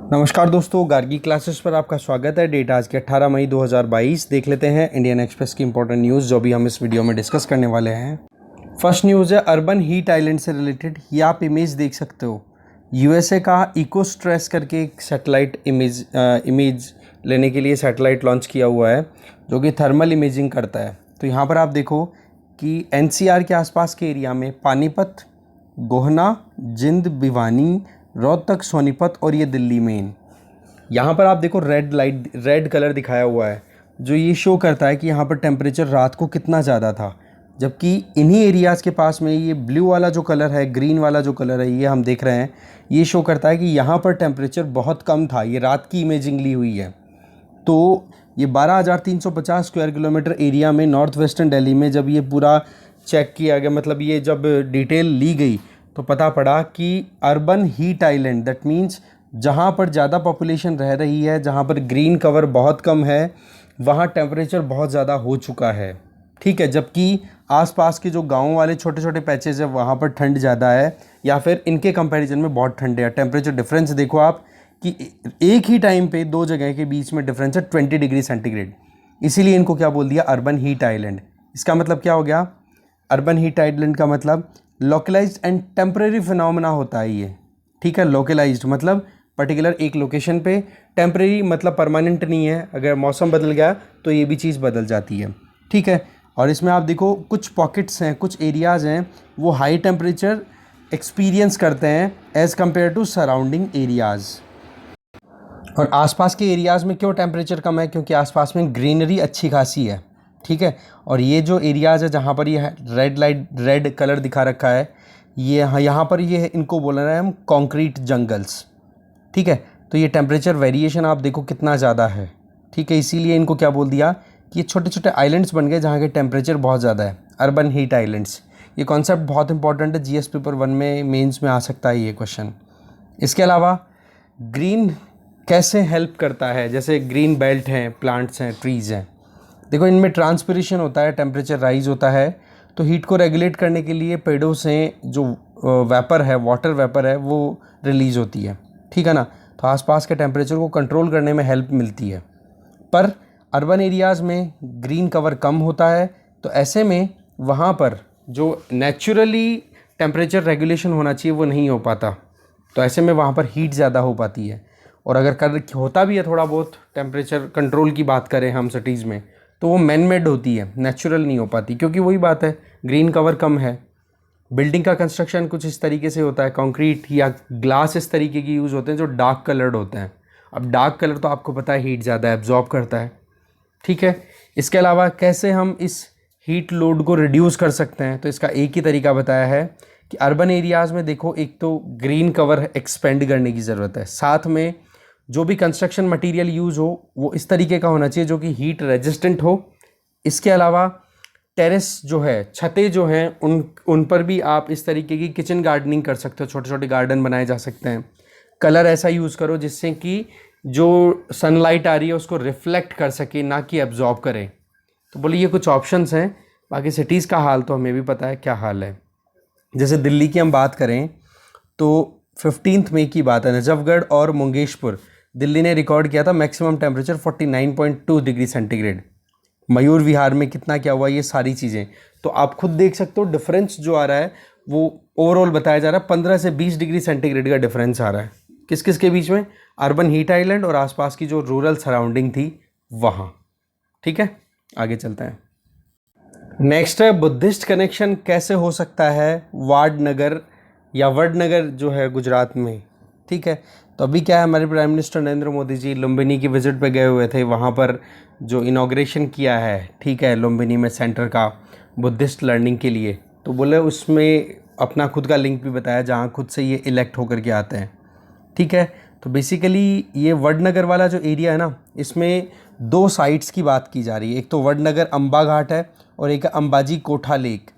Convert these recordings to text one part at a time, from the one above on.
नमस्कार दोस्तों, गार्गी क्लासेस पर आपका स्वागत है। डेट आज के 18 मई 2022। देख लेते हैं इंडियन एक्सप्रेस की इंपॉर्टेंट न्यूज़ जो भी हम इस वीडियो में डिस्कस करने वाले हैं। फर्स्ट न्यूज़ है अर्बन हीट आइलैंड से रिलेटेड। ये आप इमेज देख सकते हो। यूएसए का इको स्ट्रेस करके एक सैटेलाइट इमेज लेने के लिए सैटेलाइट लॉन्च किया हुआ है जो कि थर्मल इमेजिंग करता है। तो यहाँ पर आप देखो कि एनसीआर के आसपास के एरिया में पानीपत, गोहना, जिंद, भिवानी, रोहतक, सोनीपत और ये दिल्ली मेन। यहाँ पर आप देखो रेड कलर दिखाया हुआ है जो ये शो करता है कि यहाँ पर टेम्परेचर रात को कितना ज़्यादा था, जबकि इन्हीं एरियाज़ के पास में ये ब्लू वाला जो कलर है, ग्रीन वाला जो कलर है, ये हम देख रहे हैं, ये शो करता है कि यहाँ पर टेम्परेचर बहुत कम था। ये रात की इमेजिंग ली हुई है। तो ये 12,350 स्क्वायर किलोमीटर एरिया में नॉर्थ वेस्टर्न दिल्ली में जब ये पूरा चेक किया गया, मतलब ये जब डिटेल ली गई तो पता पड़ा कि urban heat island, that means जहाँ पर ज़्यादा पॉपुलेशन रह रही है, जहाँ पर ग्रीन कवर बहुत कम है, वहाँ टेम्परेचर बहुत ज़्यादा हो चुका है। ठीक है, जबकि आसपास के जो गाँव वाले छोटे छोटे पैचेज है वहाँ पर ठंड ज़्यादा है या फिर इनके कंपैरिजन में बहुत ठंड है। टेम्परेचर डिफरेंस देखो आप कि एक ही टाइम पे दो जगह के बीच में डिफरेंस है 20 डिग्री सेंटीग्रेड। इसीलिए इनको क्या बोल दिया, अर्बन हीट आइलैंड। इसका मतलब क्या हो गया, अर्बन हीट आइलैंड का मतलब लोकलाइज्ड एंड टेम्परेरी फिनोमेना होता है ये। ठीक है, लोकलाइज्ड मतलब पर्टिकुलर एक लोकेशन पे, टेम्परेरी मतलब परमानेंट नहीं है। अगर मौसम बदल गया तो ये भी चीज़ बदल जाती है। ठीक है, और इसमें आप देखो कुछ पॉकेट्स हैं, कुछ एरियाज़ हैं वो हाई टेम्परेचर एक्सपीरियंस करते हैं as compare to surrounding areas. और आसपास के एरियाज़ में क्यों टेम्परेचर कम है, क्योंकि आसपास में ग्रीनरी अच्छी खासी है। ठीक है, और ये जो एरियाज़ है जहाँ पर ये रेड कलर दिखा रखा है, ये यहाँ पर ये इनको बोल रहे हैं हम कॉन्क्रीट जंगल्स। ठीक है, तो ये टेम्परेचर वेरिएशन आप देखो कितना ज़्यादा है। ठीक है, इसीलिए इनको क्या बोल दिया कि ये छोटे छोटे आइलैंड्स बन गए जहाँ के टेम्परेचर बहुत ज़्यादा है, अर्बन हीट आइलैंड्स। ये कॉन्सेप्ट बहुत इंपॉर्टेंट है, जीएस पेपर 1 में मेंस में आ सकता है ये क्वेश्चन। इसके अलावा ग्रीन कैसे हेल्प करता है, जैसे ग्रीन बेल्ट हैं, प्लांट्स हैं, ट्रीज़ हैं, देखो इनमें ट्रांसपिरेशन होता है, टेम्परेचर राइज होता है, तो हीट को रेगुलेट करने के लिए पेड़ों से जो वेपर है, वाटर वेपर है, वो रिलीज़ होती है। ठीक है ना, तो आसपास के टेम्परेचर को कंट्रोल करने में हेल्प मिलती है। पर अर्बन एरियाज़ में ग्रीन कवर कम होता है, तो ऐसे में वहाँ पर जो नेचुरली टेम्परेचर रेगुलेशन होना चाहिए वो नहीं हो पाता। तो ऐसे में वहाँ पर हीट ज़्यादा हो पाती है। और अगर होता भी है थोड़ा बहुत टेम्परेचर कंट्रोल की बात करें हम सिटीज़ में, तो वो मैन मेड होती है, नेचुरल नहीं हो पाती, क्योंकि वही बात है, ग्रीन कवर कम है। बिल्डिंग का कंस्ट्रक्शन कुछ इस तरीके से होता है, कंक्रीट या ग्लास इस तरीके की यूज़ होते हैं जो डार्क कलर्ड होते हैं। अब डार्क कलर तो आपको पता है हीट ज़्यादा एब्जॉर्ब करता है। ठीक है, इसके अलावा कैसे हम इस हीट लोड को रिड्यूस कर सकते हैं, तो इसका एक ही तरीका बताया है कि अर्बन एरियाज़ में देखो, एक तो ग्रीन कवर एक्सपेंड करने की ज़रूरत है, साथ में जो भी कंस्ट्रक्शन मटेरियल यूज़ हो वो इस तरीके का होना चाहिए जो कि हीट रेजिस्टेंट हो। इसके अलावा टेरेस जो है, छतें जो हैं, उन पर भी आप इस तरीके की किचन गार्डनिंग कर सकते हो, छोटे छोटे गार्डन बनाए जा सकते हैं। कलर ऐसा यूज़ करो जिससे कि जो सनलाइट आ रही है उसको रिफ्लेक्ट कर सके, ना कि एब्जॉर्ब करे। तो बोलिए ये कुछ ऑप्शंस हैं। बाकी सिटीज़ का हाल तो हमें भी पता है क्या हाल है। जैसे दिल्ली की हम बात करें तो 15 मई की बात है, नजफगढ़ और मुंगेशपुर दिल्ली ने रिकॉर्ड किया था maximum temperature 49.2 degree centigrade. Mayur Vihar में कितना क्या हुआ, ये सारी चीज़ें तो आप खुद देख सकते हो। डिफरेंस जो आ रहा है वो ओवरऑल बताया जा रहा है 15 से 20 डिग्री सेंटीग्रेड का डिफरेंस आ रहा है। किस किस के बीच में, अर्बन हीट आइलैंड और आसपास की जो रूरल सराउंडिंग थी वहाँ। ठीक है, आगे चलते हैं। नेक्स्ट है बुद्धिस्ट कनेक्शन कैसे हो सकता है वाडनगर या वडनगर जो है गुजरात में। ठीक है, तो अभी क्या है, हमारे प्राइम मिनिस्टर नरेंद्र मोदी जी लुम्बिनी की विज़िट पे गए हुए थे, वहाँ पर जो इनॉग्रेशन किया है, ठीक है, लुम्बिनी में सेंटर का बुद्धिस्ट लर्निंग के लिए, तो बोले उसमें अपना खुद का लिंक भी बताया जहाँ खुद से ये इलेक्ट होकर के आते हैं। ठीक है, तो बेसिकली ये वडनगर वाला जो एरिया है ना, इसमें दो साइट्स की बात की जा रही है। एक तो वडनगर अम्बा घाट है और एक अंबाजी कोठा लेक।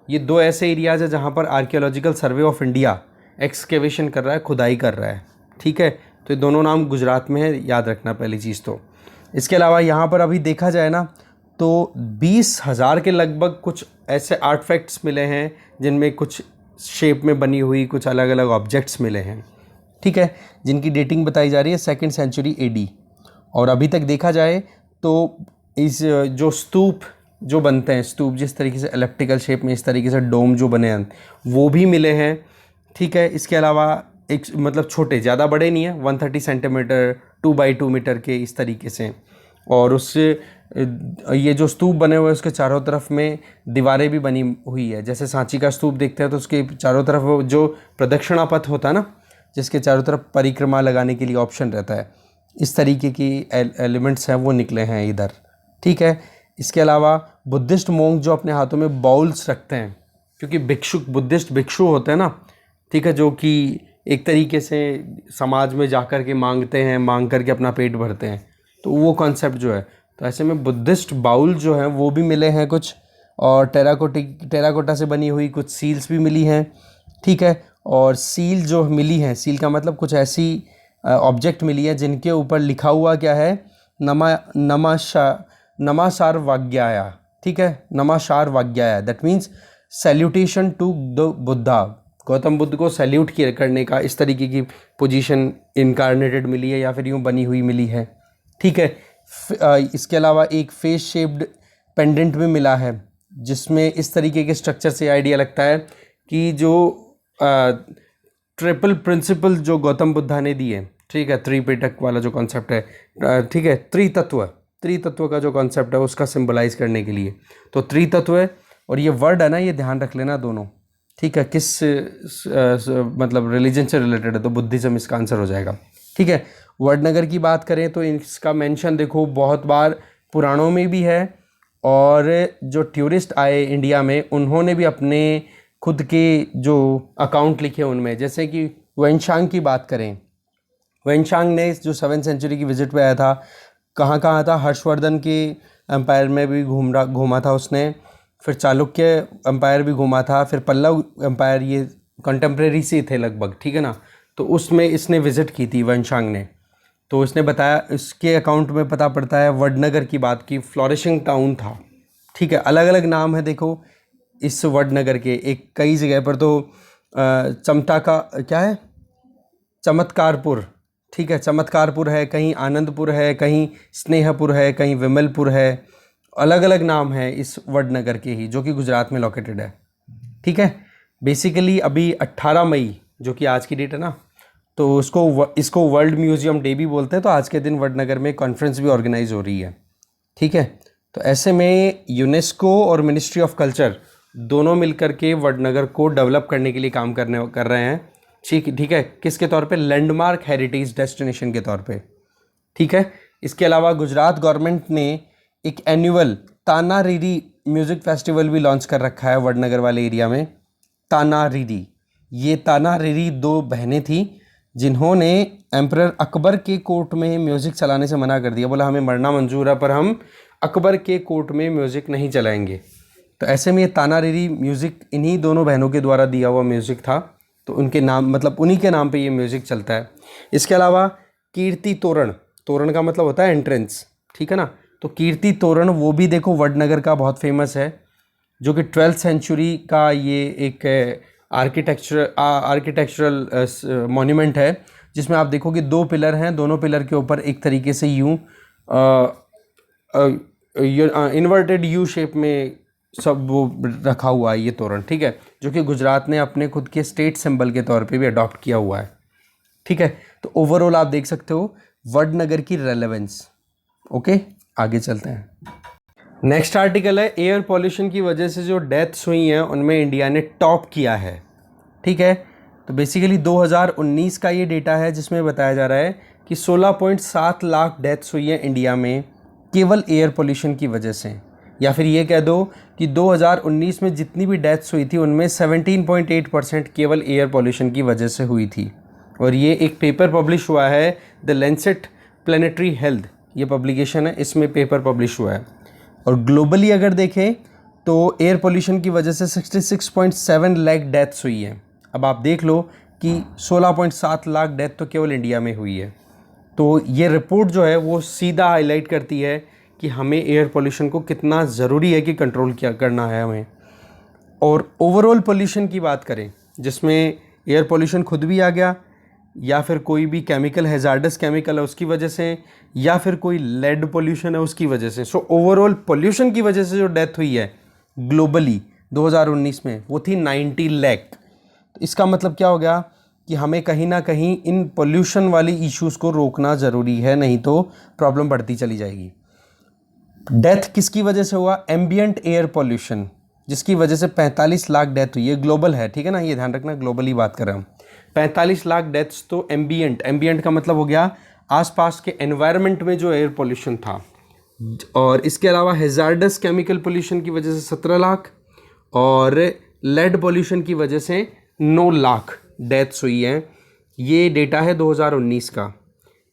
ये दो ऐसे एरियाज़ है जहाँ पर archaeological survey of India excavation कर रहा है, खुदाई कर रहा है। ठीक है, तो ये दोनों नाम गुजरात में है, याद रखना पहली चीज़ तो। इसके अलावा यहाँ पर अभी देखा जाए ना तो 20,000 के लगभग कुछ ऐसे आर्टफैक्ट्स मिले हैं जिनमें कुछ शेप में बनी हुई कुछ अलग अलग ऑब्जेक्ट्स मिले हैं। ठीक है, जिनकी डेटिंग बताई जा रही है 2nd सेंचुरी एडी। और अभी तक देखा जाए तो इस जो स्तूप जो बनते हैं, स्तूप जिस तरीके से एलिप्टिकल शेप में इस तरीके से डोम जो बने हैं वो भी मिले हैं। ठीक है, इसके अलावा एक मतलब छोटे, ज़्यादा बड़े नहीं है, 130 सेंटीमीटर 2x2 मीटर के इस तरीके से। और उससे ये जो स्तूप बने हुए हैं उसके चारों तरफ में दीवारें भी बनी हुई है। जैसे सांची का स्तूप देखते हैं तो उसके चारों तरफ वो जो प्रदक्षिणा पथ होता है ना, जिसके चारों तरफ परिक्रमा लगाने के लिए ऑप्शन रहता है, इस तरीके की एलिमेंट्स हैं वो निकले हैं इधर। ठीक है, इसके अलावा बुद्धिस्ट मोंग जो अपने हाथों में बाउल्स रखते हैं, क्योंकि भिक्षु, बुद्धिस्ट भिक्षु होते हैं ना, ठीक है, जो कि एक तरीके से समाज में जाकर के मांगते हैं, मांग करके अपना पेट भरते हैं, तो वो कॉन्सेप्ट जो है, तो ऐसे में बुद्धिस्ट बाउल जो हैं वो भी मिले हैं कुछ। और टेराकोटा से बनी हुई कुछ सील्स भी मिली हैं। ठीक है, और सील जो मिली हैं, सील का मतलब कुछ ऐसी ऑब्जेक्ट मिली है जिनके ऊपर लिखा हुआ क्या है, नमासार वाग्याया। ठीक है, नमासार वाग्याया, that means salutation to the Buddha, Gautam Buddha को सैल्यूट करने का इस तरीके की पोजीशन इनकारनेटेड मिली है या फिर यूँ बनी हुई मिली है। ठीक है, इसके अलावा एक फेस शेप्ड पेंडेंट भी मिला है जिसमें इस तरीके के स्ट्रक्चर से आइडिया लगता है कि जो ट्रिपल प्रिंसिपल जो गौतम बुद्धा ने दिए, ठीक है, त्रिपिटक वाला जो कॉन्सेप्ट है, ठीक है, त्रितत्व का जो कॉन्सेप्ट है उसका सिंबलाइज करने के लिए, तो त्रितत्व है। और ये वर्ड है ना, ये ध्यान रख लेना दोनों, ठीक है, किस मतलब रिलीजन से रिलेटेड है, तो बुद्धिज्म इसका आंसर हो जाएगा। ठीक है, वडनगर की बात करें तो इसका मेंशन देखो बहुत बार पुराणों में भी है, और जो टूरिस्ट आए इंडिया में उन्होंने भी अपने खुद के जो अकाउंट लिखे उनमें, जैसे कि वेनशांग की बात करें, वेनशांग ने जो 7th सेंचुरी की विजिट पे आया था, कहाँ कहाँ था, हर्षवर्धन के एम्पायर में भी घूमा था उसने, फिर चालुक्य एम्पायर भी घूमा था, फिर पल्लव एम्पायर, ये कंटेम्प्रेरी से थे लगभग, ठीक है ना, तो उसमें इसने विज़िट की थी वेनशांग ने। तो इसने बताया, इसके अकाउंट में पता पड़ता है वडनगर की बात की, फ्लोरिशिंग टाउन था। ठीक है, अलग अलग नाम है देखो इस वडनगर के, एक कई जगह पर तो चमटा का क्या है, चमत्कारपुर, ठीक है, चमत्कारपुर है, कहीं आनंदपुर है, कहीं स्नेहपुर है, कहीं विमलपुर है, अलग अलग नाम है इस वडनगर के ही, जो कि गुजरात में लोकेटेड है। ठीक है, बेसिकली अभी 18 मई जो कि आज की डेट है ना, तो इसको वर्ल्ड म्यूजियम डे भी बोलते हैं, तो आज के दिन वडनगर में कॉन्फ्रेंस भी ऑर्गेनाइज हो रही है। ठीक है, तो ऐसे में यूनेस्को और मिनिस्ट्री ऑफ कल्चर दोनों मिलकर के वडनगर को डेवलप करने के लिए काम कर रहे हैं। ठीक है, किसके तौर पे, लैंडमार्क हेरिटेज डेस्टिनेशन के तौर पे। ठीक है, इसके अलावा गुजरात गवर्नमेंट ने एक एनुअल ताना रीरी म्यूज़िक फेस्टिवल भी लॉन्च कर रखा है वडनगर वाले एरिया में। ताना रीरी, ये ताना रीरी 2 बहनें थी जिन्होंने एम्परर अकबर के कोर्ट में म्यूज़िक चलाने से मना कर दिया, बोला हमें मरना मंजूर है पर हम अकबर के कोर्ट में म्यूज़िक नहीं चलाएंगे। तो ऐसे में ये ताना रीरी म्यूज़िक इन्हीं दोनों बहनों के द्वारा दिया हुआ म्यूज़िक था, तो उनके नाम मतलब उन्हीं के नाम पे ये म्यूज़िक चलता है। इसके अलावा कीर्ति तोरण, तोरण का मतलब होता है एंट्रेंस, ठीक है ना, तो कीर्ति तोरण वो भी देखो वडनगर का बहुत फेमस है, जो कि 12th सेंचुरी का ये एक आर्किटेक्चरल मॉन्यूमेंट है, जिसमें आप देखोगे 2 पिलर हैं, दोनों पिलर के ऊपर एक तरीके से यूँ इन्वर्टेड यू शेप में सब वो रखा हुआ है ये तोरण। ठीक है, जो कि गुजरात ने अपने खुद के स्टेट सिंबल के तौर पे भी अडॉप्ट किया हुआ है। ठीक है, तो ओवरऑल आप देख सकते हो वडनगर की रेलेवेंस। ओके, आगे चलते हैं। नेक्स्ट आर्टिकल है, एयर पॉल्यूशन की वजह से जो डेथ्स हुई हैं उनमें इंडिया ने टॉप किया है। ठीक है, तो बेसिकली 2019 का ये डेटा है जिसमें बताया जा रहा है कि 16.7 लाख डेथ्स हुई हैं इंडिया में केवल एयर पॉल्यूशन की वजह से, या फिर ये कह दो कि 2019 में जितनी भी डेथ्स हुई थी उनमें 17.8% केवल एयर पॉल्यूशन की वजह से हुई थी। और ये एक पेपर पब्लिश हुआ है, द लैंसेट प्लेनेटरी हेल्थ, ये पब्लिकेशन है, इसमें पेपर पब्लिश हुआ है। और ग्लोबली अगर देखें तो एयर पॉल्यूशन की वजह से 66.7 लाख डेथ्स हुई हैं। अब आप देख लो कि 16.7 लाख डेथ तो केवल इंडिया में हुई है। तो ये रिपोर्ट जो है वो सीधा हाईलाइट करती है कि हमें एयर पॉल्यूशन को कितना ज़रूरी है कि कंट्रोल करना है हमें। और ओवरऑल पॉल्यूशन की बात करें, जिसमें एयर पॉल्यूशन खुद भी आ गया, या फिर कोई भी केमिकल हैजार्डस केमिकल है उसकी वजह से, या फिर कोई लेड पोल्यूशन है उसकी वजह से। सो ओवरऑल पोल्यूशन की वजह से जो डेथ हुई है ग्लोबली 2019 में वो थी 90 लाख। तो इसका मतलब क्या हो गया कि हमें कहीं ना कहीं इन पोल्यूशन वाली इश्यूज़ को रोकना ज़रूरी है, नहीं तो प्रॉब्लम बढ़ती चली जाएगी। डेथ किसकी वजह से हुआ? एम्बियंट एयर पोल्यूशन, जिसकी वजह से 45 लाख डेथ हुई है। ग्लोबल है, ठीक है ना, ये ध्यान रखना, ग्लोबली बात कर रहे हैं हम। 45 लाख डेथ्स तो एम्बियंट का मतलब हो गया आसपास के एनवायरनमेंट में जो एयर पोल्यूशन था। और इसके अलावा हैजार्डस केमिकल पोल्यूशन की वजह से 17 लाख और लेड पोल्यूशन की वजह से 9 लाख डेथ्स हुई हैं। ये डेटा है 2019 का।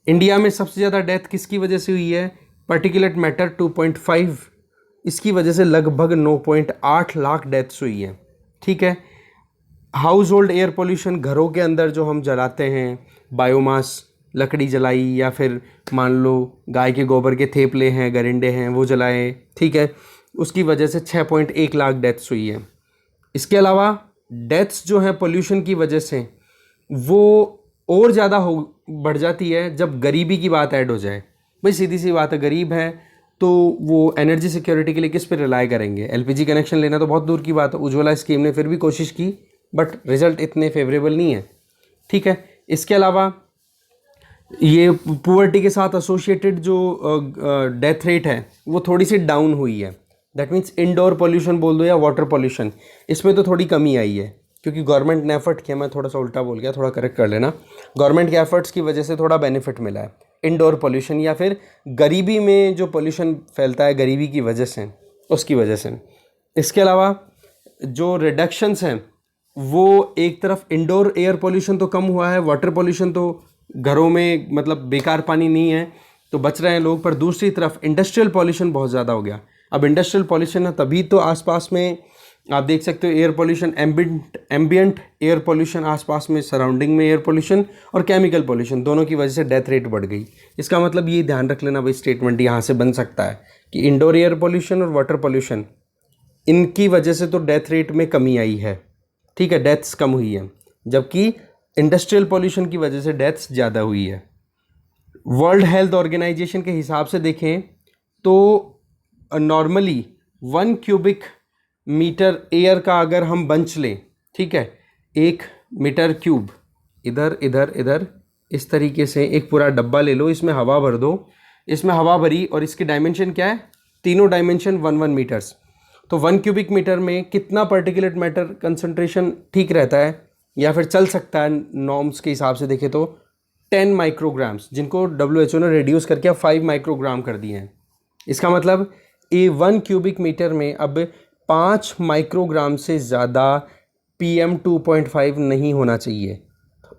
इंडिया में सबसे ज़्यादा डेथ किसकी वजह से हुई है? पार्टिकुलेट मैटर 2.5, इसकी वजह से लगभग 9.8 लाख डेथ्स हुई हैं। ठीक है। हाउस होल्ड एयर पोल्यूशन, घरों के अंदर जो हम जलाते हैं, बायोमास लकड़ी जलाई या फिर मान लो गाय के गोबर के थेपले हैं, गरिंडे हैं, वो जलाए, ठीक है, उसकी वजह से 6.1 लाख डेथ्स हुई है। इसके अलावा डेथ्स जो है पोल्यूशन की वजह से वो और ज़्यादा बढ़ जाती है जब गरीबी की बात ऐड हो जाए। भाई सीधी सी बात है, गरीब है तो वो एनर्जी सिक्योरिटी के लिए किस पे रिलाई करेंगे? एलपीजी कनेक्शन लेना तो बहुत दूर की बात है। उज्ज्वला स्कीम ने फिर भी कोशिश की बट रिजल्ट इतने फेवरेबल नहीं है। ठीक है। इसके अलावा ये पुअर्टी के साथ एसोसिएटेड जो डेथ रेट है वो थोड़ी सी डाउन हुई है। दैट मीन्स इंडोर पोल्यूशन बोल दो या वाटर पोल्यूशन, इसमें तो थोड़ी कमी आई है क्योंकि गवर्नमेंट ने एफर्ट किया। मैं थोड़ा सा उल्टा बोल गया, थोड़ा करेक्ट कर लेना। गवर्नमेंट के एफर्ट्स की वजह से थोड़ा बेनिफिट मिला है इंडोर पोल्यूशन, या फिर गरीबी में जो पोल्यूशन फैलता है गरीबी की वजह से, उसकी वजह से। इसके अलावा जो रिडक्शंस हैं वो एक तरफ इंडोर एयर पोल्यूशन तो कम हुआ है, वाटर पोल्यूशन तो घरों में मतलब बेकार पानी नहीं है तो बच रहे हैं लोग, पर दूसरी तरफ इंडस्ट्रियल पोल्यूशन बहुत ज़्यादा हो गया। अब इंडस्ट्रियल पोल्यूशन है तभी तो आसपास में आप देख सकते हो air pollution, ambient air pollution, आसपास में सराउंडिंग में एयर पोल्यूशन और केमिकल पोल्यूशन, दोनों की वजह से डेथ रेट बढ़ गई। इसका मतलब ये ध्यान रख लेना भाई, स्टेटमेंट यहाँ से बन सकता है कि इंडोर एयर पोल्यूशन और वाटर पोल्यूशन, इनकी वजह से तो डेथ रेट में कमी आई है। ठीक है, डेथ्स कम हुई है, जबकि इंडस्ट्रियल पोल्यूशन की वजह से डेथ्स ज़्यादा हुई है। वर्ल्ड हेल्थ ऑर्गेनाइजेशन के हिसाब से देखें तो नॉर्मली 1 क्यूबिक मीटर एयर का अगर हम बंच लें, ठीक है, 1 मीटर क्यूब, इधर इधर इधर इस तरीके से एक पूरा डब्बा ले लो, इसमें हवा भर दो, इसमें हवा भरी और इसकी डायमेंशन क्या है? तीनों डायमेंशन 1 मीटर्स। तो 1 क्यूबिक मीटर में कितना पार्टिकुलेट मैटर कंसंट्रेशन ठीक रहता है या फिर चल सकता है नॉर्म्स के हिसाब से देखें तो 10 माइक्रोग्राम्स, जिनको WHO ने रिड्यूस करके अब 5 माइक्रोग्राम कर दिए हैं। इसका मतलब 1 क्यूबिक मीटर में अब 5 माइक्रोग्राम से ज़्यादा PM2.5 नहीं होना चाहिए।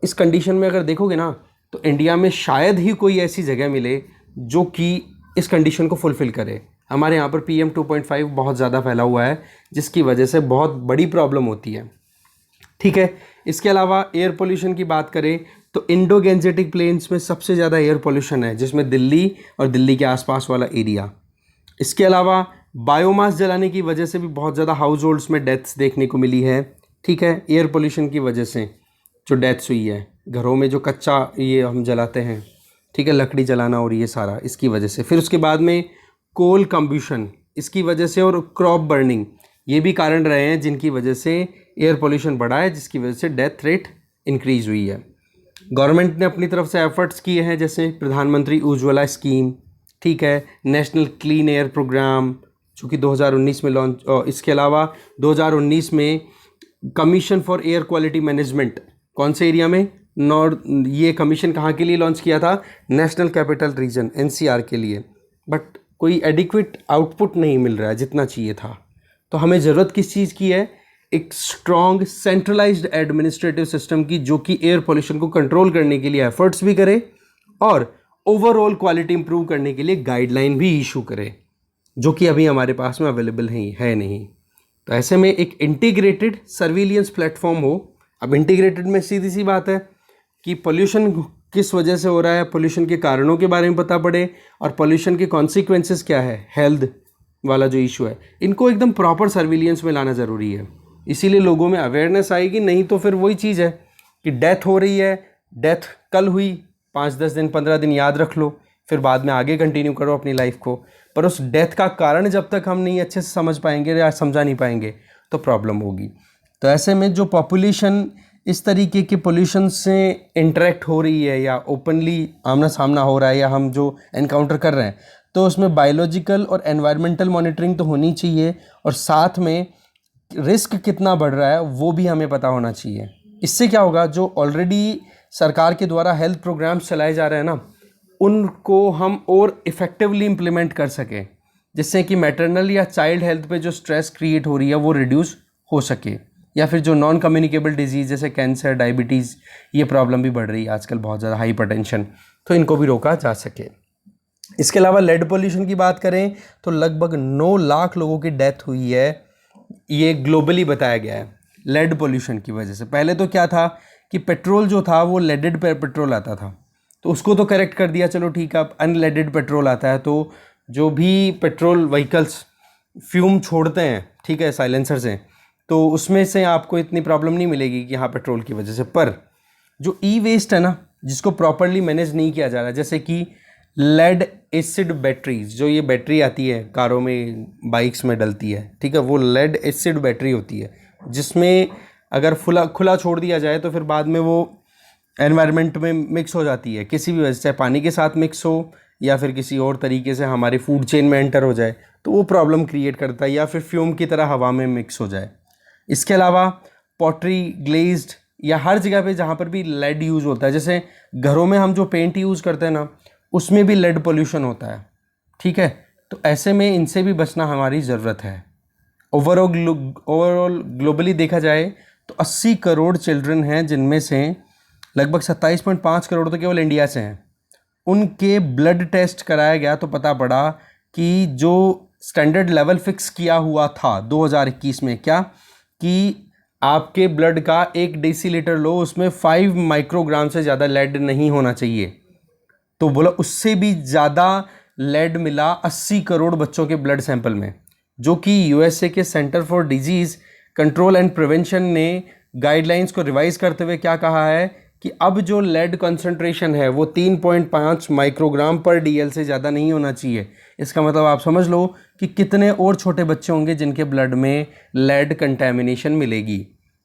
इस कंडीशन में अगर देखोगे ना तो इंडिया में शायद ही कोई ऐसी जगह मिले जो कि इस कंडीशन को फुलफ़िल करे। हमारे यहाँ पर PM2.5 बहुत ज़्यादा फैला हुआ है जिसकी वजह से बहुत बड़ी प्रॉब्लम होती है। ठीक है। इसके अलावा एयर पोल्यूशन की बात करें तो इंडो गैंजेटिक प्लेन्स में सबसे ज़्यादा एयर पोल्यूशन है, जिसमें दिल्ली और दिल्ली के आसपास वाला एरिया। इसके अलावा बायोमास जलाने की वजह से भी बहुत ज़्यादा हाउस होल्ड्स में डेथ्स देखने को मिली है। ठीक है, एयर पोल्यूशन की वजह से जो डेथ्स हुई है घरों में, जो कच्चा ये हम जलाते हैं, ठीक है, लकड़ी जलाना और ये सारा इसकी वजह से। फिर उसके बाद में कोल कम्बशन इसकी वजह से और क्रॉप बर्निंग, ये भी कारण रहे हैं जिनकी वजह से एयर पोल्यूशन बढ़ा है, जिसकी वजह से डेथ रेट इंक्रीज़ हुई है। गवर्नमेंट ने अपनी तरफ से एफर्ट्स किए हैं, जैसे प्रधानमंत्री उज्ज्वला स्कीम, ठीक है, नेशनल क्लीन एयर प्रोग्राम जो कि 2019 में लॉन्च, इसके अलावा 2019 में commission for air quality management, कौन से एरिया में? नॉर्थ। ये कमीशन कहाँ के लिए लॉन्च किया था? नेशनल कैपिटल रीजन NCR के लिए। बट कोई एडिक्वेट आउटपुट नहीं मिल रहा है जितना चाहिए था। तो हमें ज़रूरत किस चीज़ की है? एक स्ट्रॉन्ग सेंट्रलाइज्ड एडमिनिस्ट्रेटिव सिस्टम की, जो कि एयर पोल्यूशन को कंट्रोल करने के लिए एफर्ट्स भी करे और ओवरऑल क्वालिटी इंप्रूव करने के लिए गाइडलाइन भी इशू करे, जो कि अभी हमारे पास में अवेलेबल है नहीं। तो ऐसे में एक इंटीग्रेटेड सर्विलियंस प्लेटफॉर्म हो। अब इंटीग्रेटेड में सीधी सी बात है कि पोल्यूशन किस वजह से हो रहा है, पोल्यूशन के कारणों के बारे में पता पड़े और पोल्यूशन के कॉन्सिक्वेंसेस क्या है, हेल्थ वाला जो इशू है, इनको एकदम प्रॉपर सर्विलियंस में लाना ज़रूरी है। इसीलिए लोगों में अवेयरनेस आएगी, नहीं तो फिर वही चीज़ है कि डेथ हो रही है, डेथ कल हुई, 5-10 दिन 15 दिन याद रख लो, फिर बाद में आगे कंटिन्यू करो अपनी लाइफ को, पर उस डेथ का कारण जब तक हम नहीं अच्छे से समझ पाएंगे या समझा नहीं पाएंगे तो प्रॉब्लम होगी। तो ऐसे में जो पॉपुलेशन इस तरीके के पोल्यूशन से इंटरेक्ट हो रही है या ओपनली आमना सामना हो रहा है या हम जो एनकाउंटर कर रहे हैं, तो उसमें बायोलॉजिकल और एनवायरमेंटल मॉनिटरिंग तो होनी चाहिए, और साथ में रिस्क कितना बढ़ रहा है वो भी हमें पता होना चाहिए। इससे क्या होगा, जो ऑलरेडी सरकार के द्वारा हेल्थ प्रोग्राम्स चलाए जा रहे हैं ना, उनको हम और इफ़ेक्टिवली इम्प्लीमेंट कर सकें, जिससे कि मैटरनल या चाइल्ड हेल्थ पे जो स्ट्रेस क्रिएट हो रही है वो रिड्यूस हो सके, या फिर जो नॉन कम्युनिकेबल डिजीज़ जैसे कैंसर, डायबिटीज़, ये प्रॉब्लम भी बढ़ रही है आजकल बहुत ज़्यादा, हाइपरटेंशन, तो इनको भी रोका जा सके। इसके अलावा लेड पोल्यूशन की बात करें तो लगभग 9 लाख लोगों की डेथ हुई है, ये ग्लोबली बताया गया है लेड पोल्यूशन की वजह से। पहले तो क्या था कि पेट्रोल जो था वो लेडेड पेट्रोल आता था, तो उसको तो करेक्ट कर दिया, चलो ठीक है, अब अनलेडेड पेट्रोल आता है, तो जो भी पेट्रोल व्हीकल्स फ्यूम छोड़ते हैं, ठीक है, साइलेंसर से, तो उसमें से आपको इतनी प्रॉब्लम नहीं मिलेगी कि हाँ पेट्रोल की वजह से। पर जो ई वेस्ट है ना, जिसको प्रॉपरली मैनेज नहीं किया जा रहा, जैसे कि लेड एसिड बैटरीज, जो ये बैटरी आती है कारों में, बाइक्स में डलती है, ठीक है, वो लेड एसिड बैटरी होती है, जिसमें अगर खुला छोड़ दिया जाए तो फिर बाद में वो एनवायरनमेंट में मिक्स हो जाती है किसी भी वजह से, चाहे पानी के साथ मिक्स हो या फिर किसी और तरीके से हमारे फूड चेन में एंटर हो जाए, तो वो प्रॉब्लम क्रिएट करता है, या फिर फ्यूम की तरह हवा में मिक्स हो जाए। इसके अलावा पॉटरी, ग्लेज्ड, या हर जगह पे जहाँ पर भी लेड यूज़ होता है, जैसे घरों में हम जो पेंट यूज़ करते हैं ना, उसमें भी लेड पोल्यूशन होता है, ठीक है, तो ऐसे में इनसे भी बचना हमारी ज़रूरत है। ओवरऑल ग्लोबली देखा जाए तो 80 करोड़ चिल्ड्रन हैं, जिनमें से लगभग 27.5 करोड़ तो केवल इंडिया से हैं। उनके ब्लड टेस्ट कराया गया तो पता पड़ा कि जो स्टैंडर्ड लेवल फिक्स किया हुआ था 2021 में, क्या कि आपके ब्लड का 1 डेसीलीटर लो, उसमें 5 माइक्रोग्राम से ज़्यादा लेड नहीं होना चाहिए, तो बोला उससे भी ज़्यादा लेड मिला 80 करोड़ बच्चों के ब्लड सैंपल में, जो कि यूएसए के centre for disease control and prevention ने गाइडलाइंस को रिवाइज करते हुए क्या कहा है कि अब जो लेड कंसंट्रेशन है वो 3.5 माइक्रोग्राम पर डीएल से ज़्यादा नहीं होना चाहिए। इसका मतलब आप समझ लो कि कितने और छोटे बच्चे होंगे जिनके ब्लड में लेड कंटेमिनेशन मिलेगी।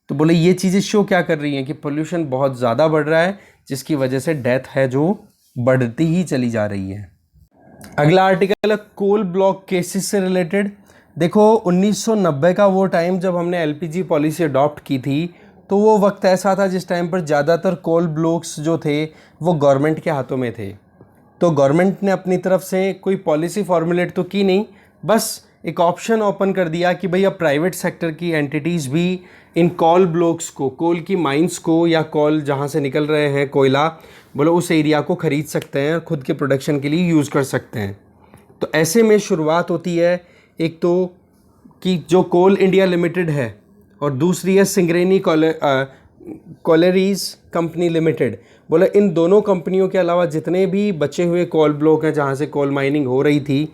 तो बोले ये चीज़ें शो क्या कर रही हैं कि पोल्यूशन बहुत ज़्यादा बढ़ रहा है, जिसकी वजह से डेथ है जो बढ़ती ही चली जा रही है। अगला आर्टिकल है कोल ब्लॉक केसेस से रिलेटेड। देखो 1990 का वो टाइम जब हमने एलपीजी पॉलिसी अडॉप्ट की थी, तो वो वक्त ऐसा था जिस टाइम पर ज़्यादातर कोल ब्लॉक्स जो थे वो गवर्नमेंट के हाथों में थे। तो गवर्नमेंट ने अपनी तरफ से कोई पॉलिसी फॉर्मुलेट तो की नहीं, बस एक ऑप्शन ओपन कर दिया कि भाई अब प्राइवेट सेक्टर की एंटिटीज़ भी इन कोल ब्लॉक्स को, कोल की माइंस को, या कोल जहाँ से निकल रहे हैं कोयला, बोलो उस एरिया को ख़रीद सकते हैं, खुद के प्रोडक्शन के लिए यूज़ कर सकते हैं। तो ऐसे में शुरुआत होती है एक तो कि जो कोल इंडिया लिमिटेड है, और दूसरी है सिंगरेनी कॉलरीज कंपनी लिमिटेड। बोला इन दोनों कंपनियों के अलावा जितने भी बचे हुए कोल ब्लॉक हैं जहाँ से कोल माइनिंग हो रही थी,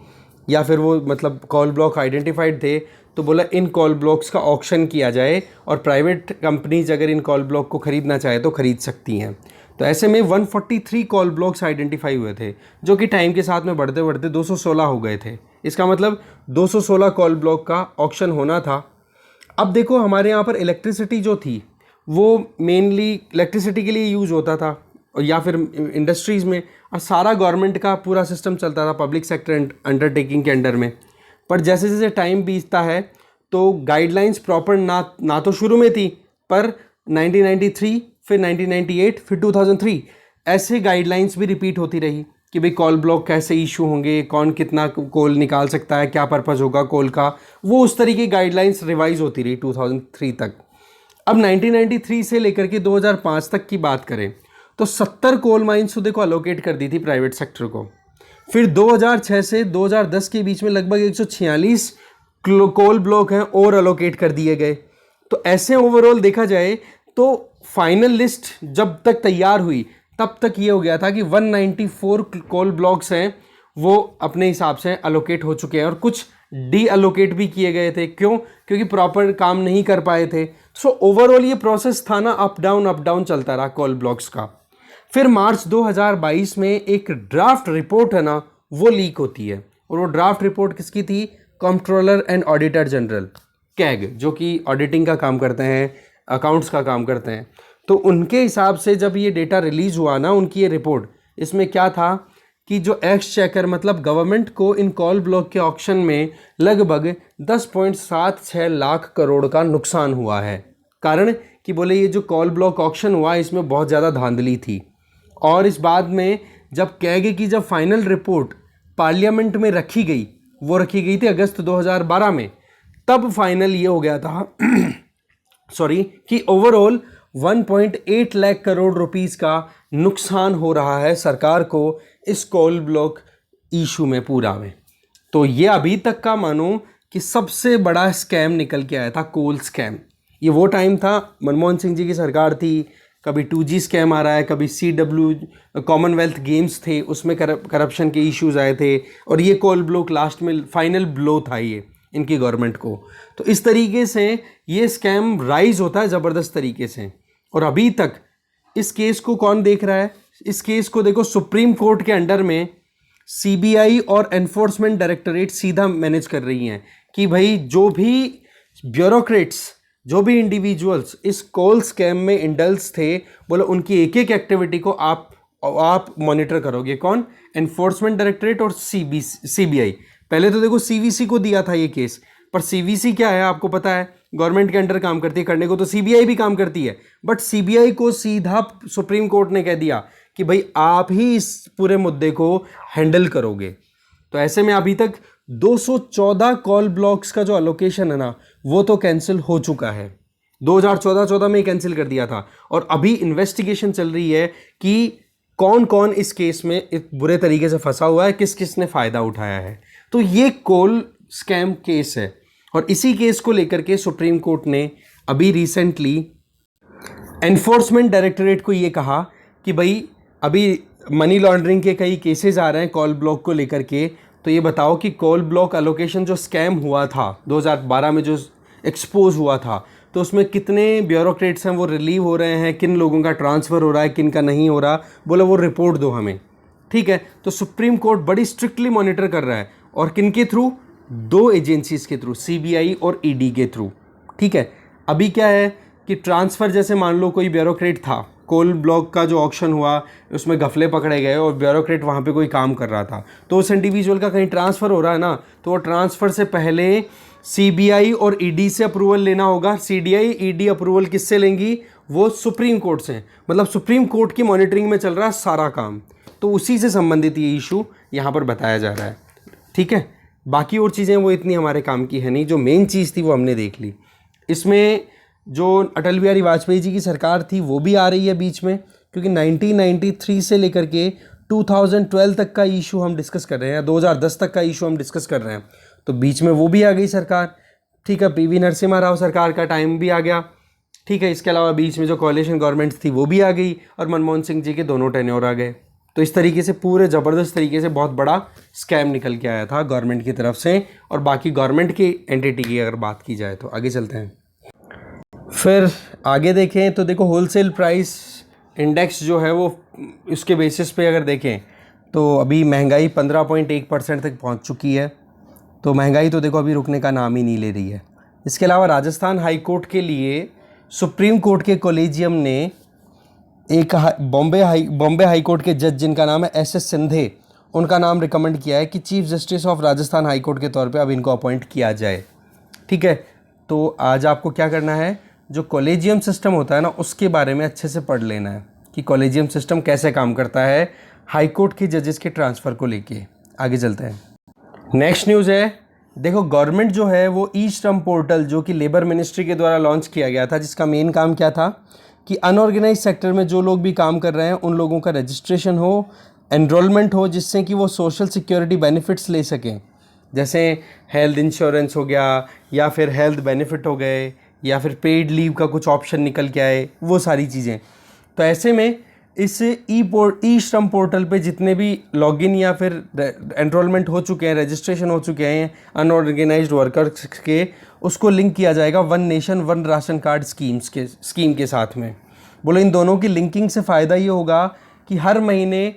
या फिर वो मतलब कोल ब्लॉक आइडेंटिफाइड थे, तो बोला इन कोल ब्लॉक्स का ऑक्शन किया जाए, और प्राइवेट कंपनीज अगर इन कोल ब्लॉक को ख़रीदना चाहे तो ख़रीद सकती हैं। तो ऐसे में 143 कोल ब्लॉक्स आइडेंटिफाई हुए थे, जो कि टाइम के साथ में बढ़ते बढ़ते 216 हो गए थे। इसका मतलब 216 कोल ब्लॉक का ऑक्शन होना था। अब देखो हमारे यहाँ पर इलेक्ट्रिसिटी जो थी वो मेनली इलेक्ट्रिसिटी के लिए यूज़ होता था, या फिर इंडस्ट्रीज़ में, और सारा गवर्नमेंट का पूरा सिस्टम चलता था पब्लिक सेक्टर अंडरटेकिंग के अंडर में। पर जैसे जैसे टाइम बीतता है तो गाइडलाइंस प्रॉपर ना तो शुरू में थी, पर 1993, फिर 1998, फिर 2003 ऐसे गाइडलाइंस भी रिपीट होती रही कि भाई कोल ब्लॉक कैसे इशू होंगे, कौन कितना कोल निकाल सकता है, क्या पर्पज़ होगा कोल का, वो उस तरीके की गाइडलाइंस रिवाइज होती रही 2003 तक। अब 1993 से लेकर के 2005 तक की बात करें तो 70 कोल माइंस तो देखो अलोकेट कर दी थी प्राइवेट सेक्टर को। फिर 2006 से 2010 के बीच में लगभग 146 कोल ब्लॉक हैं और अलोकेट कर दिए गए। तो ऐसे ओवरऑल देखा जाए तो फाइनल लिस्ट जब तक तैयार हुई तब तक ये हो गया था कि 194 कोल ब्लॉक्स हैं वो अपने हिसाब से अलोकेट हो चुके हैं, और कुछ डी अलोकेट भी किए गए थे। क्यों? क्योंकि प्रॉपर काम नहीं कर पाए थे। सो ओवरऑल ये प्रोसेस था ना, अप डाउन चलता रहा कोल ब्लॉक्स का। फिर मार्च 2022 में एक ड्राफ्ट रिपोर्ट है ना वो लीक होती है, और वो ड्राफ्ट रिपोर्ट किसकी थी? Controller and auditor general, CAG, जो कि ऑडिटिंग का काम करते हैं, अकाउंट्स का काम करते हैं। तो उनके हिसाब से जब ये डेटा रिलीज हुआ ना, उनकी ये रिपोर्ट, इसमें क्या था कि जो एक्सचेकर मतलब गवर्नमेंट को इन कॉल ब्लॉक के ऑक्शन में लगभग 10.76 लाख करोड़ का नुकसान हुआ है। कारण कि बोले ये जो कॉल ब्लॉक ऑक्शन हुआ इसमें बहुत ज़्यादा धांधली थी। और इस बाद में जब कैग की जब फाइनल रिपोर्ट पार्लियामेंट में रखी गई, वो रखी गई थी अगस्त 2012 में, तब फाइनल ये हो गया था सॉरी कि ओवरऑल 1.8 लाख करोड़ रुपीस का नुकसान हो रहा है सरकार को इस कोल ब्लॉक इशू में पूरा में। तो ये अभी तक का मानो कि सबसे बड़ा स्कैम निकल के आया था, कोल स्कैम। ये वो टाइम था, मनमोहन सिंह जी की सरकार थी, कभी 2G स्कैम आ रहा है, कभी CW कॉमनवेल्थ गेम्स थे, उसमें करप्शन के इश्यूज आए थे, और ये कोल ब्लॉक लास्ट में फाइनल ब्लो था ये इनकी गवर्नमेंट को। तो इस तरीके से ये स्कैम राइज होता है ज़बरदस्त तरीके से। और अभी तक इस केस को कौन देख रहा है? इस केस को देखो सुप्रीम कोर्ट के अंडर में CBI और एनफोर्समेंट डायरेक्टरेट सीधा मैनेज कर रही हैं कि भाई जो भी ब्यूरोक्रेट्स, जो भी इंडिविजुअल्स इस कॉल स्कैम में इंडल्स थे, बोलो उनकी एक एक एक्टिविटी को आप मॉनिटर करोगे। कौन? एनफोर्समेंट डायरेक्टरेट और CBI। पहले तो देखो CVC को दिया था ये केस, पर CVC क्या है आपको पता है, गवर्नमेंट के अंडर काम करती है, करने को तो CBI भी काम करती है, बट CBI को सीधा सुप्रीम कोर्ट ने कह दिया कि भाई आप ही इस पूरे मुद्दे को हैंडल करोगे। तो ऐसे में अभी तक 214 कॉल ब्लॉक्स का जो अलोकेशन है ना वो तो कैंसिल हो चुका है, 2014 में कैंसिल कर दिया था। और अभी इन्वेस्टिगेशन चल रही है कि कौन कौन इस केस में बुरे तरीके से फंसा हुआ है, किस किस ने फ़ायदा उठाया है। तो ये कॉल स्कैम केस है, और इसी केस को लेकर के सुप्रीम कोर्ट ने अभी रिसेंटली एनफोर्समेंट डायरेक्टरेट को ये कहा कि भाई अभी मनी लॉन्ड्रिंग के कई केसेस आ रहे हैं कॉल ब्लॉक को लेकर के, तो ये बताओ कि कॉल ब्लॉक एलोकेशन जो स्कैम हुआ था 2012 में, जो एक्सपोज हुआ था, तो उसमें कितने ब्यूरोक्रेट्स हैं वो रिलीव हो रहे हैं, किन लोगों का ट्रांसफ़र हो रहा है, किन का नहीं हो रहा, बोलो वो रिपोर्ट दो हमें। ठीक है, तो सुप्रीम कोर्ट बड़ी स्ट्रिक्टली मॉनिटर कर रहा है, और किन के थ्रू? 2 एजेंसीज के थ्रू, CBI और ED के थ्रू। ठीक है, अभी क्या है कि ट्रांसफ़र, जैसे मान लो कोई ब्यूरोक्रेट था, कोल ब्लॉक का जो ऑक्शन हुआ उसमें गफले पकड़े गए और ब्यूरोक्रेट वहाँ पे कोई काम कर रहा था, तो उस इंडिविजुअल का कहीं ट्रांसफ़र हो रहा है ना, तो वो ट्रांसफ़र से पहले CBI और ED से अप्रूवल लेना होगा। CBI ED अप्रूवल किससे लेंगी? वो सुप्रीम कोर्ट से। मतलब सुप्रीम कोर्ट की मॉनिटरिंग में चल रहा है सारा काम, तो उसी से संबंधित ये इशू यहाँ पर बताया जा रहा है। ठीक है, बाकी और चीज़ें वो इतनी हमारे काम की है नहीं, जो मेन चीज़ थी वो हमने देख ली। इसमें जो अटल बिहारी वाजपेयी जी की सरकार थी वो भी आ रही है बीच में, क्योंकि 1993 से लेकर के 2012 तक का इशू हम डिस्कस कर रहे हैं, 2010 तक का इशू हम डिस्कस कर रहे हैं, तो बीच में वो भी आ गई सरकार। ठीक है, PV नरसिम्हा राव सरकार का टाइम भी आ गया। ठीक है, इसके अलावा बीच में जो कोalition गवर्नमेंट्स थी वो भी आ गई, और मनमोहन सिंह जी के दोनों टेन्योर आ गए। तो इस तरीके से पूरे ज़बरदस्त तरीके से बहुत बड़ा स्कैम निकल के आया था गवर्नमेंट की तरफ से। और बाकी गवर्नमेंट की एंटिटी की अगर बात की जाए तो आगे चलते हैं। फिर आगे देखें तो देखो होलसेल प्राइस इंडेक्स जो है वो, उसके बेसिस पे अगर देखें तो अभी महंगाई 15.1% तक पहुंच चुकी है। तो महंगाई तो देखो अभी रुकने का नाम ही नहीं ले रही है। इसके अलावा राजस्थान हाई कोर्ट के लिए सुप्रीम कोर्ट के कॉलेजियम ने एक बॉम्बे हाई कोर्ट के जज जिनका नाम है SS सिंधे, उनका नाम रिकमेंड किया है कि chief justice of Rajasthan high court के तौर पे अब इनको अपॉइंट किया जाए। ठीक है, तो आज आपको क्या करना है, जो कॉलेजियम सिस्टम होता है ना उसके बारे में अच्छे से पढ़ लेना है कि कॉलेजियम सिस्टम कैसे काम करता है हाई कोर्ट के जजेस के ट्रांसफ़र को लेके। आगे चलते हैं। नेक्स्ट न्यूज़ है, देखो गवर्नमेंट जो है वो ई श्रम पोर्टल जो कि लेबर मिनिस्ट्री के द्वारा लॉन्च किया गया था, जिसका मेन काम क्या था कि अनऑर्गेनाइज सेक्टर में जो लोग भी काम कर रहे हैं उन लोगों का रजिस्ट्रेशन हो, एनरोलमेंट हो, जिससे कि वो सोशल सिक्योरिटी बेनिफिट्स ले सकें, जैसे हेल्थ इंश्योरेंस हो गया, या फिर हेल्थ बेनिफिट हो गए, या फिर पेड लीव का कुछ ऑप्शन निकल के आए, वो सारी चीज़ें। तो ऐसे में इस ई श्रम पोर्टल पे जितने भी लॉगिन या फिर एनरोलमेंट हो चुके हैं, रजिस्ट्रेशन हो चुके हैं अनऑर्गेनाइज्ड वर्कर्स के, उसको लिंक किया जाएगा one nation one ration card scheme के साथ में। बोलो इन दोनों की लिंकिंग से फ़ायदा ये होगा कि हर महीने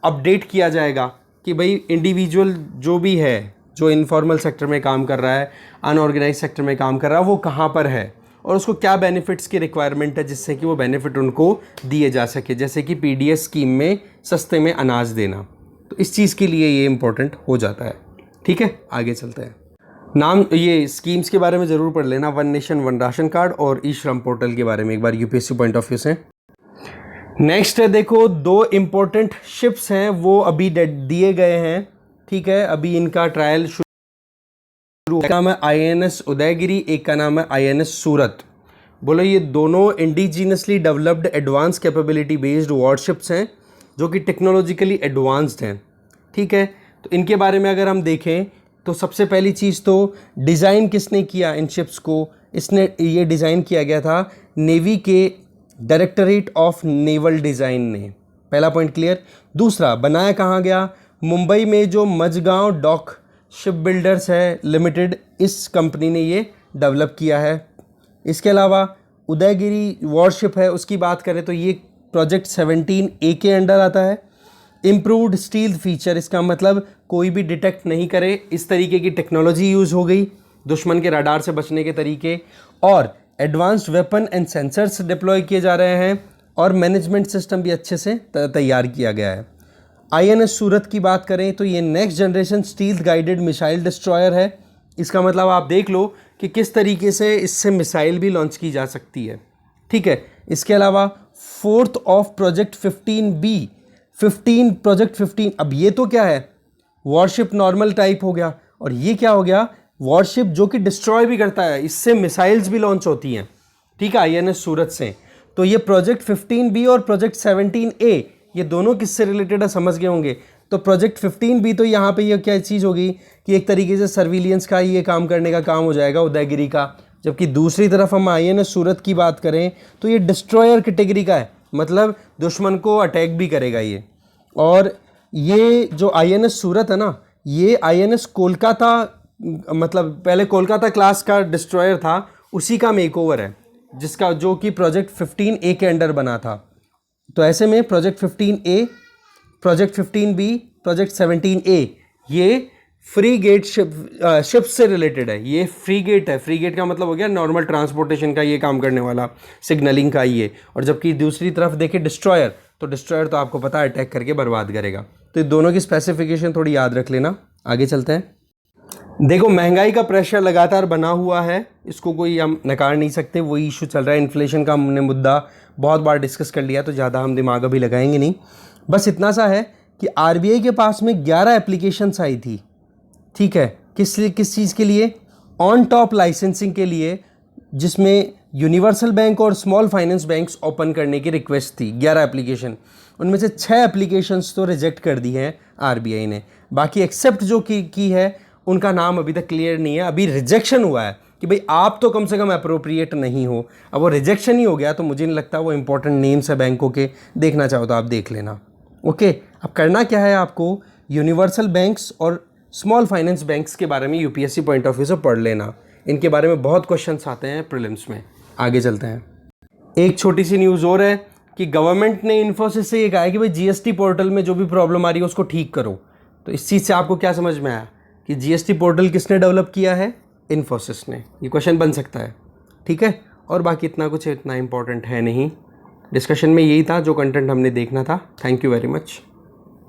अपडेट किया जाएगा कि भाई इंडिविजुअल जो भी है, जो इनफॉर्मल सेक्टर में काम कर रहा है, अनऑर्गेनाइज सेक्टर में काम कर रहा है, वो कहाँ पर है और उसको क्या बेनिफिट्स की रिक्वायरमेंट है जिससे कि वो बेनिफिट उनको दिए जा सके, जैसे कि पीडीएस स्कीम में सस्ते में अनाज देना। तो इस चीज़ के लिए ये इम्पोर्टेंट हो जाता है। ठीक है, आगे चलते हैं। नाम ये स्कीम्स के बारे में ज़रूर पढ़ लेना, one nation one ration card और ई श्रम पोर्टल के बारे में एक बार यूपीएससी पॉइंट ऑफ व्यू से। नेक्स्ट है, देखो 2 इम्पोर्टेंट शिप्स हैं वो अभी दिए गए हैं। ठीक है, अभी इनका ट्रायल शुरू, एक का नाम है INS उदयगिरी, एक का नाम है INS सूरत। बोलो ये दोनों indigenously developed advance capability based warships हैं जो कि टेक्नोलॉजिकली एडवांस्ड हैं। ठीक है, तो इनके बारे में अगर हम देखें तो सबसे पहली चीज़ तो डिज़ाइन किसने किया इन शिप्स को, इसने ये डिज़ाइन किया गया था नेवी के डायरेक्टरेट ऑफ नेवल डिज़ाइन ने। पहला पॉइंट क्लियर। दूसरा, बनाया कहाँ गया, मुंबई में जो मझगांव डॉक शिप बिल्डर्स है लिमिटेड, इस कंपनी ने ये डेवलप किया है। इसके अलावा उदयगिरी वॉरशिप है, उसकी बात करें तो ये प्रोजेक्ट 17A के अंडर आता है। इम्प्रूव्ड स्टील फीचर, इसका मतलब कोई भी डिटेक्ट नहीं करे, इस तरीके की टेक्नोलॉजी यूज़ हो गई, दुश्मन के रडार से बचने के तरीके, और advanced weapon and sensors deploy किए जा रहे हैं और मैनेजमेंट सिस्टम भी अच्छे से तैयार किया गया है। INS सूरत की बात करें तो ये next generation steel guided missile destroyer है। इसका मतलब आप देख लो कि किस तरीके से इससे मिसाइल भी लॉन्च की जा सकती है। ठीक है, इसके अलावा fourth of project 15B, 15 project 15, अब ये तो क्या है, वॉरशिप नॉर्मल टाइप हो गया, और ये क्या हो गया, वॉरशिप जो कि डिस्ट्रॉय भी करता है, इससे मिसाइल्स भी लॉन्च होती हैं। ठीक है, INS सूरत से। तो ये प्रोजेक्ट 15B और प्रोजेक्ट 17A ये दोनों किससे रिलेटेड है समझ गए होंगे। तो प्रोजेक्ट 15B तो यहाँ पे ये क्या चीज़ होगी कि एक तरीके से सर्विलियंस का ये काम करने का काम हो जाएगा उदयगिरी का, जबकि दूसरी तरफ हम INS सूरत की बात करें तो ये डिस्ट्रॉयर कैटेगरी का है, मतलब दुश्मन को अटैक भी करेगा ये। और ये जो INS सूरत है ना, ये INS कोलकाता, मतलब पहले कोलकाता क्लास का डिस्ट्रॉयर था, उसी का मेकओवर है, जिसका जो कि प्रोजेक्ट 15A के अंडर बना था। तो ऐसे में project 15A, project 15B, project 17A ये फ्री गेट शिप से रिलेटेड है। ये फ्री गेट है, फ्री गेट का मतलब हो गया नॉर्मल ट्रांसपोर्टेशन का ये काम करने वाला, सिग्नलिंग का ये। और जबकि दूसरी तरफ देखें डिस्ट्रॉयर, तो डिस्ट्रॉयर तो आपको पता है अटैक करके बर्बाद करेगा। तो ये दोनों की स्पेसिफिकेशन थोड़ी याद रख लेना। आगे चलते हैं। देखो महंगाई का प्रेशर लगातार बना हुआ है, इसको कोई हम नकार नहीं सकते, वही इशू चल रहा है। इन्फ्लेशन का हमने मुद्दा बहुत बार डिस्कस कर लिया, तो ज़्यादा हम दिमाग अभी लगाएंगे नहीं। बस इतना सा है कि RBI के पास में 11 एप्लीकेशंस आई थी। ठीक है, किस चीज़ के लिए, ऑन टॉप लाइसेंसिंग के लिए, जिसमें यूनिवर्सल बैंक और स्मॉल फाइनेंस बैंक्स ओपन करने की रिक्वेस्ट थी। 11 एप्लीकेशन, उनमें से 6 एप्लीकेशंस तो रिजेक्ट कर दी हैं RBI ने, बाकी एक्सेप्ट जो की है उनका नाम अभी तक क्लियर नहीं है। अभी रिजेक्शन हुआ है कि भाई आप तो कम से कम अप्रोप्रिएट नहीं हो। अब वो रिजेक्शन ही हो गया तो मुझे नहीं लगता वो इंपॉर्टेंट नेम्स है बैंकों के, देखना चाहो तो आप देख लेना। ओके, अब करना क्या है, आपको यूनिवर्सल बैंक्स और स्मॉल फाइनेंस बैंक्स के बारे में यूपीएससी पॉइंट ऑफ व्यू से पढ़ लेना, इनके बारे में बहुत क्वेश्चंस आते हैं प्रीलिम्स में। आगे चलते हैं। एक छोटी सी न्यूज़ और है कि गवर्नमेंट ने इन्फोसिस से ये कहा है कि भाई GST पोर्टल में जो भी प्रॉब्लम आ रही है उसको ठीक करो। तो इस चीज़ से आपको क्या समझ में आया कि GST पोर्टल किसने डेवलप किया है, इन्फोसिस ने। ये क्वेश्चन बन सकता है। ठीक है, और बाकी इतना कुछ इतना इंपॉर्टेंट है नहीं, डिस्कशन में यही था जो कंटेंट हमने देखना था। Thank you very much.